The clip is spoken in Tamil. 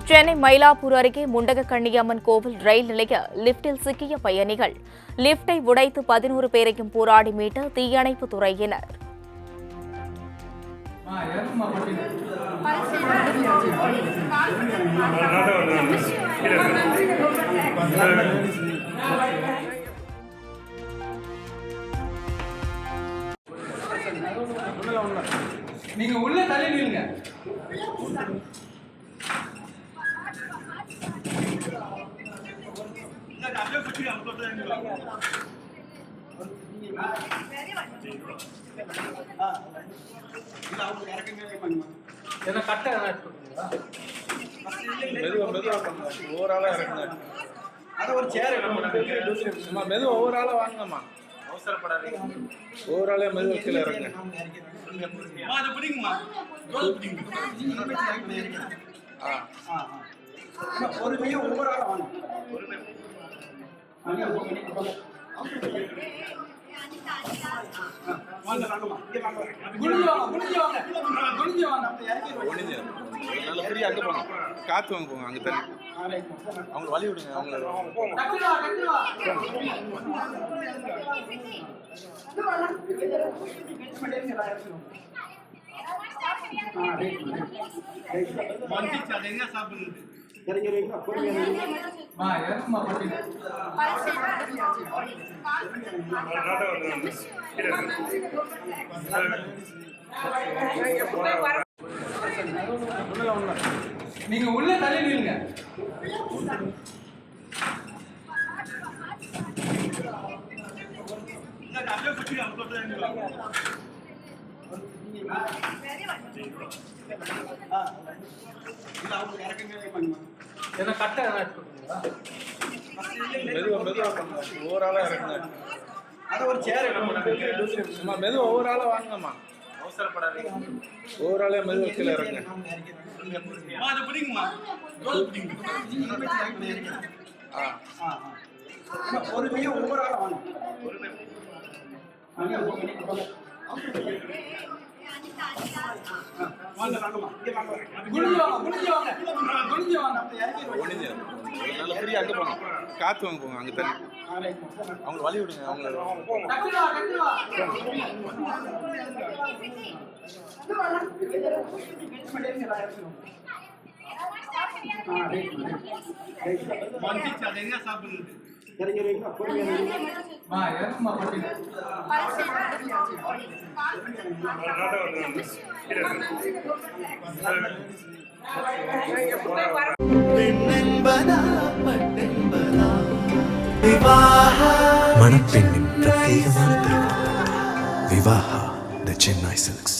சென்னை மயிலாப்பூர் அருகே முண்டகக்கண்ணியம்மன் கோவில் ரயில் நிலைய லிப்டில் சிக்கிய பயணிகள். லிப்டை உடைத்து 11 பேரையும் போராடி மீட்ட தீயணைப்பு துறையினர். நீங்க உள்ள தள்ளி நில்லுங்க. என்ன கட்ட ஓவராலா இறங்குங்க. அது ஒரு சேர் மெதுவா ஓவராலா வாங்கம்மா. அவசரப்படாதீங்க. ஓவராலே மெதுவா கீழே இறங்குங்க. அது பிடிக்குமா? பொறுமையா ஒவ்வொரு ஆளா வாங்க. நல்ல ஃப்ரீயா அங்க போங்க. காத்து வாங்க போங்க. அங்க தள்ளி அவங்க வழி விடுங்க. அவங்க நீங்க உள்ள தள்ளி நில்லுங்க. என்ன கட்ட மெதுவா ஓவராலா இறங்குங்க. அது ஒரு சேர் மெதுவா ஓவராலா வாங்கம்மா. அவசரப்படாதீங்க. ஓவராலே மெதுவா கீழே இறங்குங்க. அது பிடிக்குமா? பொறுமையா ஒவ்வொரு ஆளா வாங்க. நல்ல ஃப்ரீயா அங்க போங்க. காத்து வாங்க போங்க. அங்க தள்ளி அவங்க வழி விடுங்க. அவங்க மணப்பெண்ணின் பிரத்யேகமான திருமணம் விவாஹா தி சென்னை சில்க்ஸ்.